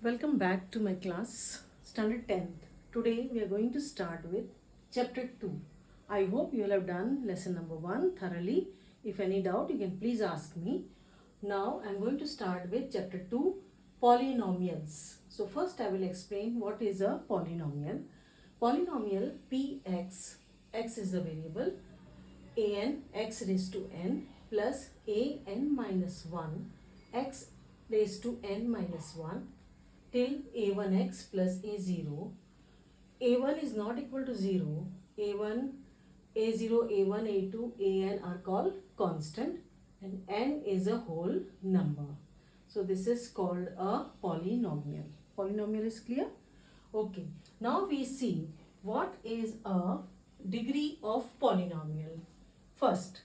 Welcome back to my class, Standard 10th. Today we are going to start with Chapter 2. I hope you will have done lesson number 1 thoroughly. If any doubt, you can please ask me. Now I am going to start with Chapter 2, Polynomials. So first I will explain what is a polynomial. Polynomial Px, x is the variable, an x raised to n plus an minus 1 x raised to n minus 1 till a1x plus a0. a1 is not equal to 0. a1, a0, a1, a2, an are called constant and n is a whole number. So this is called a polynomial. Polynomial is clear? Okay. Now we see what is a degree of polynomial. First,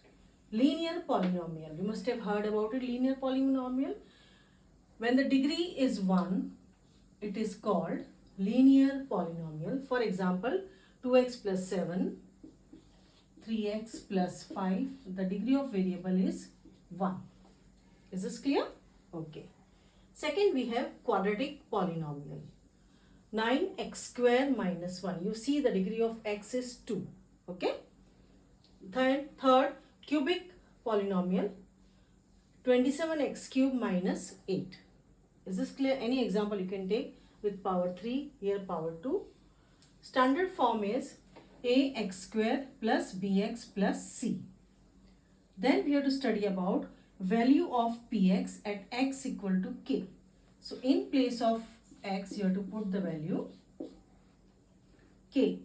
linear polynomial. You must have heard about it, linear polynomial. When the degree is 1, it is called linear polynomial. For example, 2x plus 7, 3x plus 5, the degree of variable is 1. Is this clear? Okay. Second, we have quadratic polynomial. 9x square minus 1. You see the degree of x is 2. Okay. Third, cubic polynomial. 27x cube minus 8. Is this clear? Any example you can take with power 3, here power 2. Standard form is ax square plus bx plus c. Then we have to study about value of px at x equal to k. So in place of x, you have to put the value k.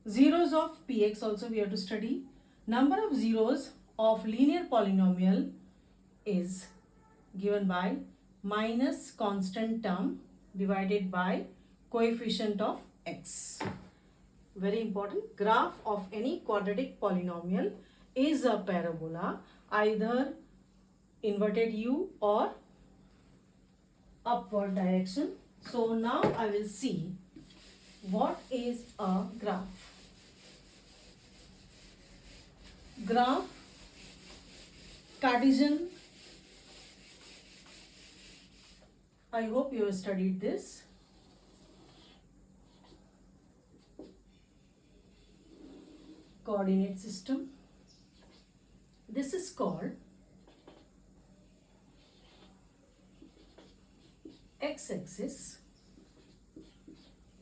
Zeros of px also we have to study. Number of zeros of linear polynomial is given by minus constant term divided by coefficient of x. Very important. Graph of any quadratic polynomial is a parabola, either inverted U or upward direction. So now I will see what is a graph. Graph, Cartesian. I hope you have studied this. Coordinate system. This is called x-axis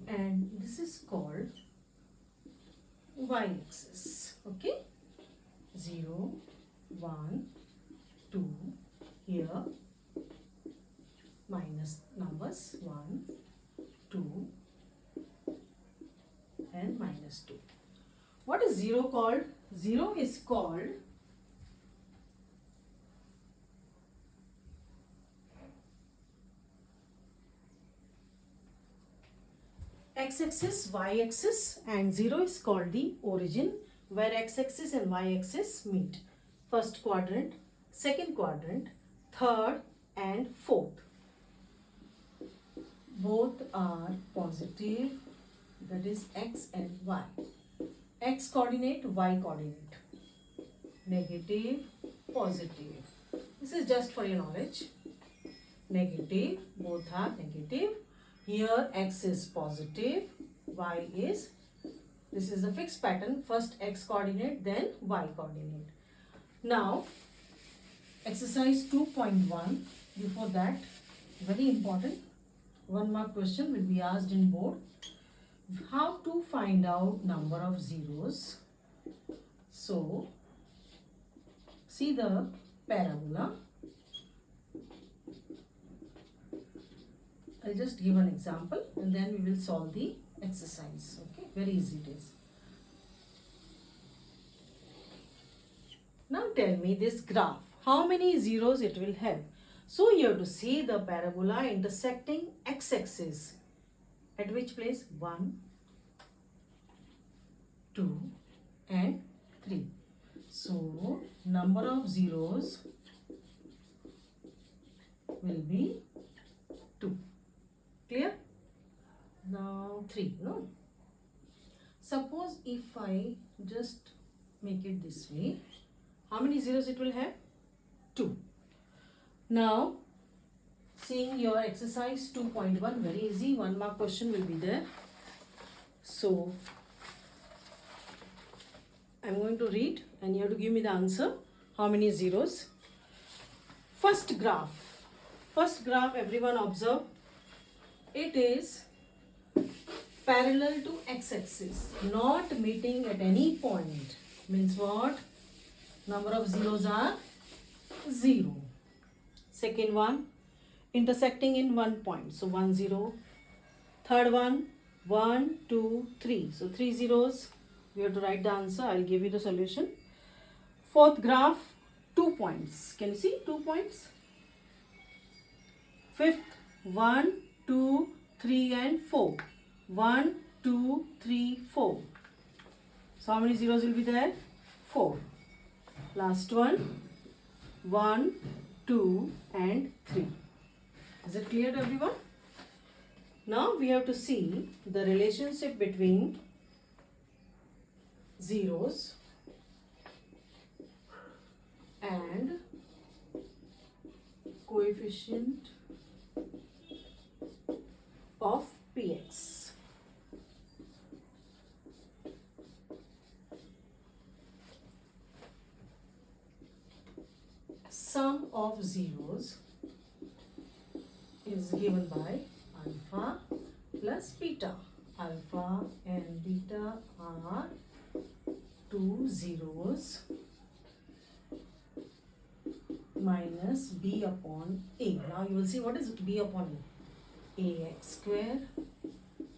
and this is called y-axis. Okay. 0, 1, 2, here minus numbers 1, 2 and minus 2. What is 0 called? 0 is called x-axis, y-axis, and 0 is called the origin where x-axis and y-axis meet. First quadrant, second quadrant, third and fourth. Both are positive, that is x and y. X coordinate, y coordinate. Negative, positive. This is just for your knowledge. Negative, both are negative. Here x is positive, y is, this is a fixed pattern. First x coordinate, then y coordinate. Now, exercise 2.1. Before that, very important, 1 mark question will be asked in board. How to find out number of zeros? So, see the parabola. I'll just give an example and then we will solve the exercise. Okay, very easy it is. Now tell me this graph, how many zeros it will have? So you have to see the parabola intersecting x-axis. At which place? 1, 2 and 3. So number of zeros will be 2. Clear? Now 3, no? Suppose if I just make it this way, how many zeros it will have? 2. Now seeing your exercise 2.1. Very easy, 1 mark question will be there. So I'm going to read and you have to give me the answer. How many zeros? First graph, everyone observe. It is parallel to x-axis, not meeting at any point. Means what? Number of zeros are 0. Second one, intersecting in 1 point. So 1 0. Third one, 1 2 3. So 3 zeros. We have to write the answer. I'll give you the solution. Fourth graph, 2 points. Can you see 2 points? Fifth, 1 2 3 and 4. 1 2 3 4. So how many zeros will be there? 4. Last one, 1 2 and 3. Is it clear to everyone? Now we have to see the relationship between zeros and coefficient of px. Sum of zeros is given by alpha plus beta. Alpha and beta are 2 zeros minus b upon a. Now you will see what is b upon a. Ax square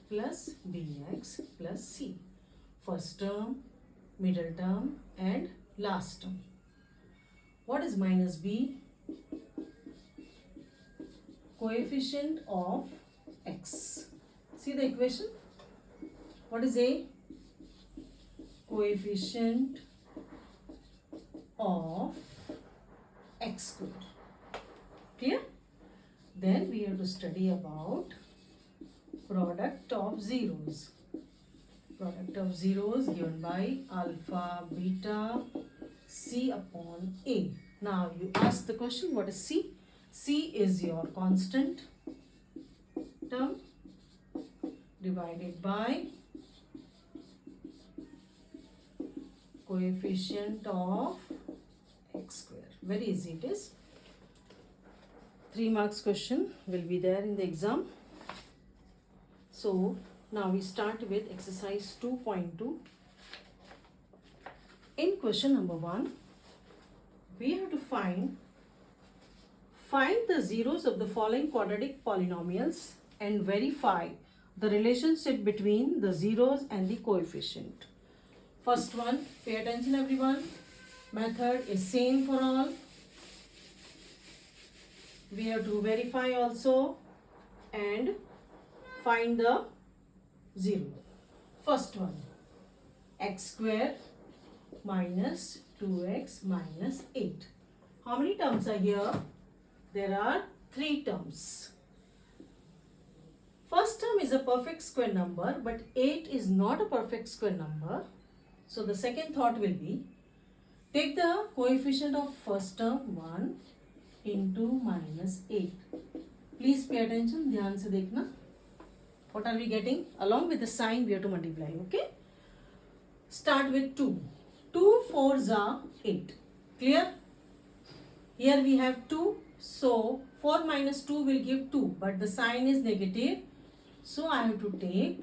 plus bx plus c. First term, middle term and last term. What is minus b? Coefficient of x. See the equation? What is a? Coefficient of x square. Clear? Then we have to study about product of zeros. Product of zeros given by alpha, beta, c upon a. Now you ask the question, what is c? C is your constant term divided by coefficient of x square. Very easy it is. 3 marks question will be there in the exam. So now we start with exercise 2.2. In question number 1, we have to find the zeros of the following quadratic polynomials and verify the relationship between the zeros and the coefficient. First one, pay attention everyone. Method is same for all. We have to verify also and find the zero. First one, x square minus 2x minus 8. How many terms are here? There are 3 terms. First term is a perfect square number, but 8 is not a perfect square number. So the second thought will be, take the coefficient of first term 1 into minus 8. Please pay attention, dhyan se dekhna. What are we getting? Along with the sign we have to multiply, okay? Start with 2. 2 4s are 8. Clear? Here we have 2. So 4 minus 2 will give 2. But the sign is negative. So I have to take.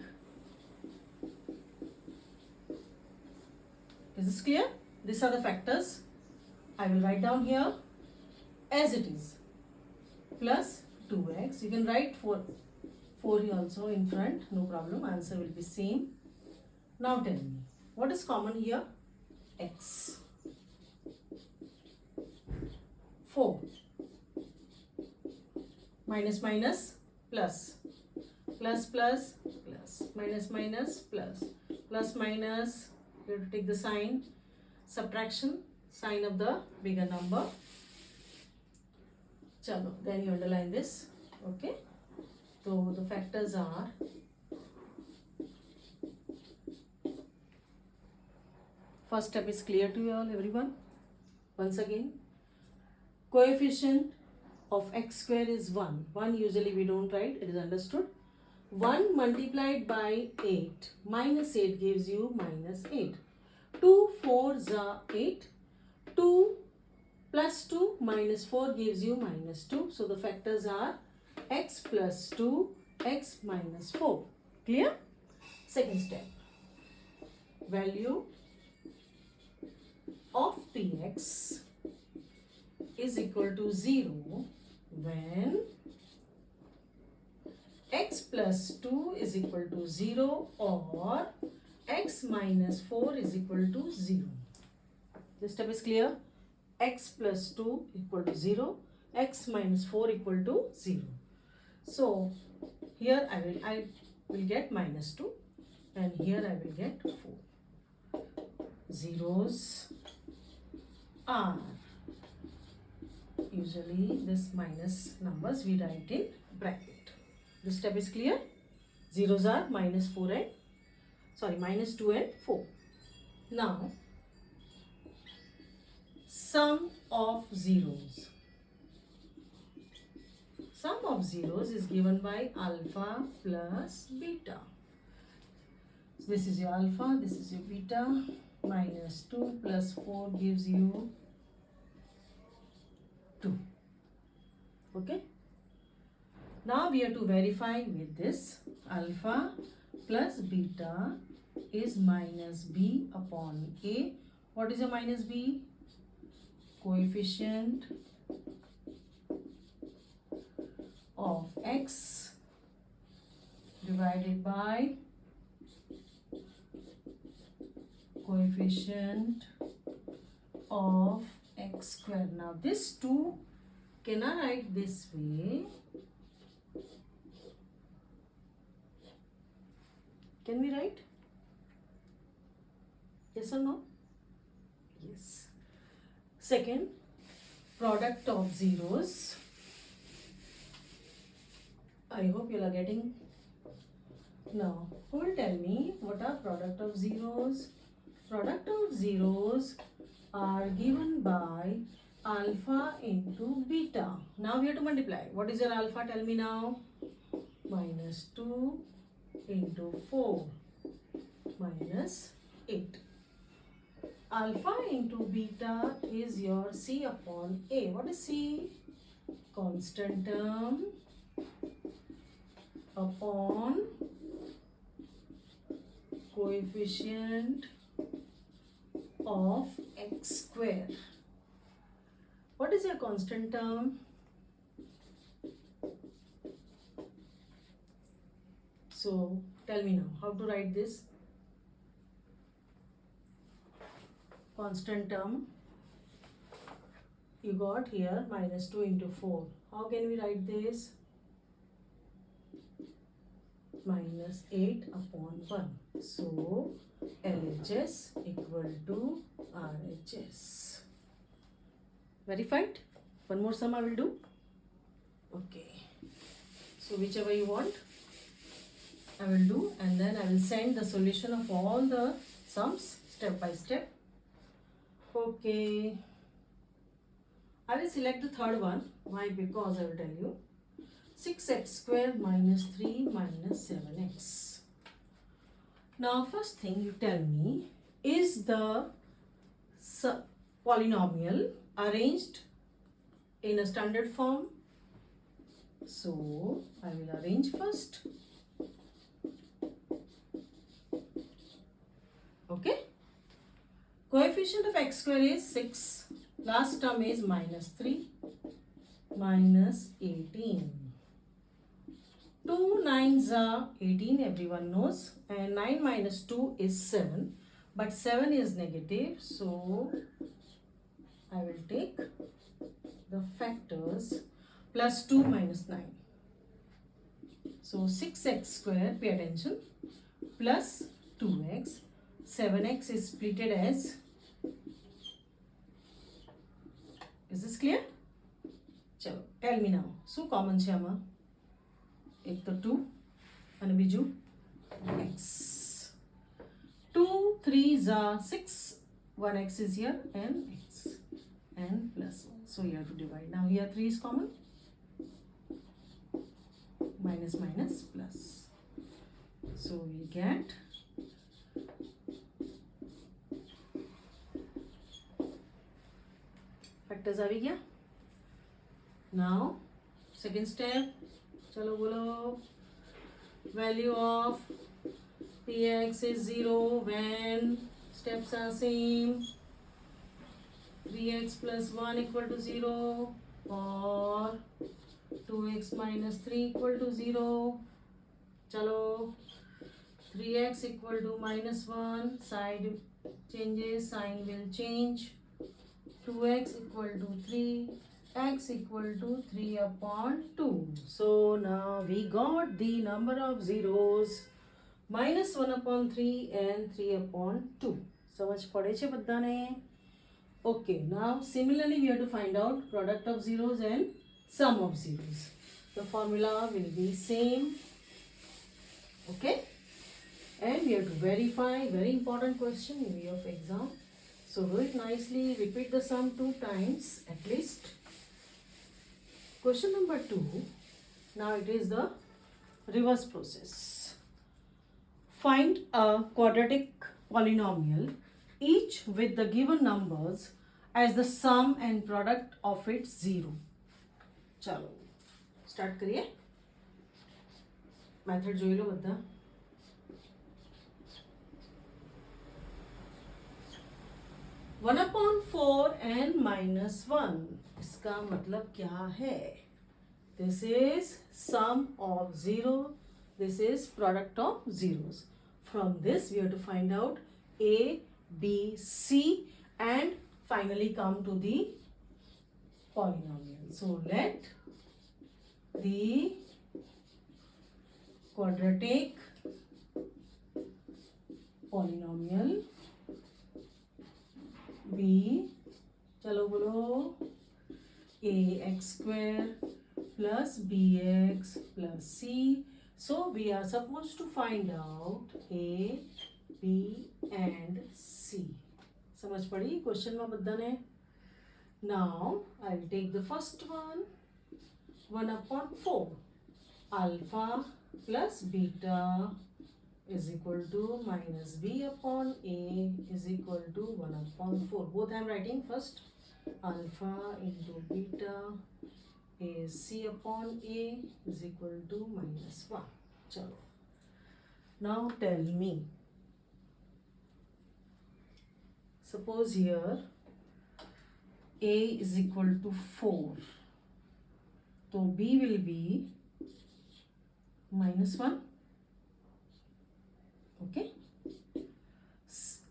Is this clear? These are the factors. I will write down here as it is. Plus 2x. You can write 4 here also in front. No problem. Answer will be same. Now tell me. What is common here? X. 4. Minus minus plus. Plus plus plus. Minus minus plus. Plus minus. You have to take the sign. Subtraction. Sign of the bigger number. Chalo. Then you underline this. Okay. So the factors are first step is clear to you all, everyone. Once again, coefficient of x square is 1. 1 usually we don't write, it is understood. 1 multiplied by 8 minus 8 gives you minus 8. 2 4s are 8. 2 plus 2 minus 4 gives you minus 2. So the factors are x plus 2, x minus 4. Clear? Second step. Value of px is equal to 0 when x plus 2 is equal to 0 or x minus 4 is equal to 0. This step is clear. X plus 2 equal to 0, x minus 4 equal to 0. So here I will get minus 2 and here I will get 4. Zeros are usually this minus numbers we write in bracket. This step is clear. Zeros are minus 2 and 4. Now sum of zeros. Sum of zeros is given by alpha plus beta. So this is your alpha, this is your beta. Minus 2 plus 4 gives you 2. Okay. Now we have to verify with this. Alpha plus beta is minus b upon a. What is a minus b? Coefficient of x divided by coefficient of x square. Now this 2 can I write this way? Can we write? Yes or no? Yes. Second, product of zeros. I hope you are getting. Now, who will tell me what are product of zeros? Product of zeros are given by alpha into beta. Now we have to multiply. What is your alpha? Tell me now. Minus 2 into 4 minus 8. Alpha into beta is your c upon a. What is c? Constant term upon coefficient of x square. What is your constant term? So tell me now how to write this. Constant term you got here minus 2 into 4. How can we write this? Minus 8 upon 1. So LHS equal to RHS. Verified? One more sum I will do. Okay. So whichever you want I will do, and then I will send the solution of all the sums step by step. Okay. I will select the third one. Why? Because I will tell you. 6x square minus 3 minus 7x. Now first thing you tell me, is the polynomial arranged in a standard form? So I will arrange first. Okay. Coefficient of x square is 6. Last term is minus 3 minus 18. 2 9s are 18, everyone knows, and 9 minus 2 is 7, but 7 is negative, so I will take the factors plus 2 minus 9. So 6x square, pay attention, plus 2x, 7x is splitted as, is this clear? Chalo, tell me now. So common છે આમાં એક તો 2 અને બીજું x. 2 3s are 6, 1x is here and x and plus 1. So you have to divide. Now here 3 is common. minus minus plus. So we get factors आ गया. Now second step, चलो बोलो. Value of px is 0 when steps are same. 3x plus 1 equal to 0 or 2x minus 3 equal to 0. चलो 3x equal to minus 1, side changes, sign will change. 2x equal to 3, x equal to 3 upon 2. So now we got the number of zeros minus 1 upon 3 and 3 upon 2. समझ पड़े छे बधाने? Okay, now similarly we have to find out product of zeros and sum of zeros. The formula will be same. Okay, and we have to verify, very important question in view of exam. So do it nicely, repeat the sum 2 times at least. Question number 2, now it is the reverse process. Find a quadratic polynomial each with the given numbers as the sum and product of its 0. चलो start करिए. Method જોઈ લો બધા. 1 upon 4 and minus 1. इसका मतलब क्या है? This is sum of 0. This is product of zeros. From this we have to find out A, B, C and finally come to the polynomial. So let the quadratic polynomial be, चलो बोलो, ax square plus bx plus c. So we are supposed to find out a, b and c. समझ पड़ी question में बधाने? Now I will take the first one. 1 upon 4 alpha plus beta is equal to minus b upon a is equal to 1 upon 4. Both I am writing first. Alpha into beta is c upon a is equal to minus 1. Chalo. Now tell me. Suppose here a is equal to 4. So b will be minus 1. Okay.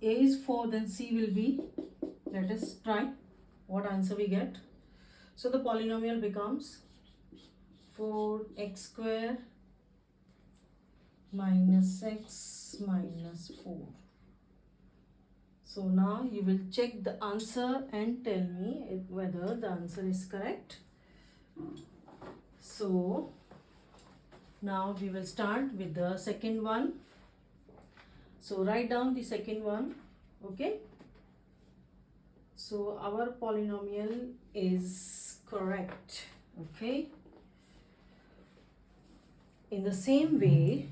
A is 4, then C will be, let us try what answer we get. So the polynomial becomes 4x square minus x minus 4. So now you will check the answer and tell me whether the answer is correct. So now we will start with the second one. So write down the second one. Okay. So our polynomial is correct. Okay. In the same way,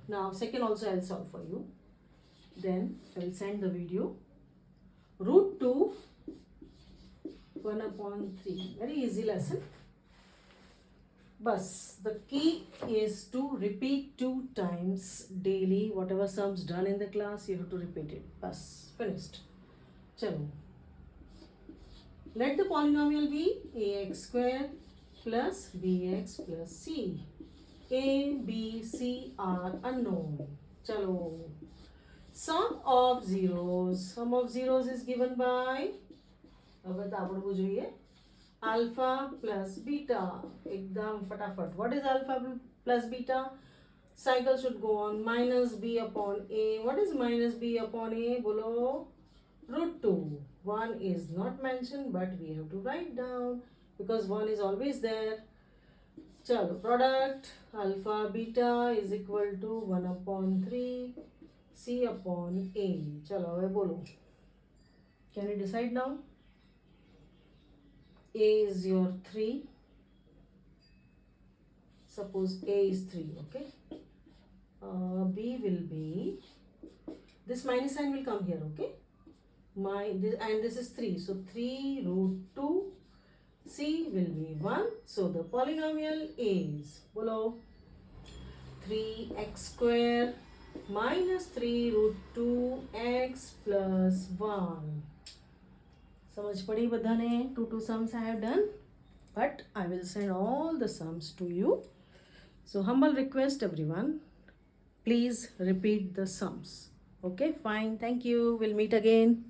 now second also I'll solve for you. Then I'll send the video. Root 2 1 upon 3. Very easy lesson. Bus, the key is to repeat 2 times daily. Whatever sums done in the class, you have to repeat it. Bus, finished. Chalo. Let the polynomial be ax square plus bx plus c. A, B, C are unknown. Chalo. Sum of zeros. Sum of zeros is given by alpha plus beta. Ekdam fatafat. What is alpha plus beta? Cycle should go on. Minus b upon a. What is minus b upon a? Bolo root 2. 1 is not mentioned, but we have to write down because 1 is always there. Chalo. Product alpha beta is equal to 1 upon 3 c upon a. Chalo. Bolo. Can you decide now? A is your 3. suppose A is 3, okay. B will be, this minus sign will come here, okay. And this is 3, so 3 root 2. C will be 1, so the polynomial is, bolo, 3x square minus 3 root 2x plus 1. समझ पड़ी बधाने? 2 sums I have done, but I will send all the sums to you. So humble request everyone, please repeat the sums. Okay, fine, thank you, we'll meet again.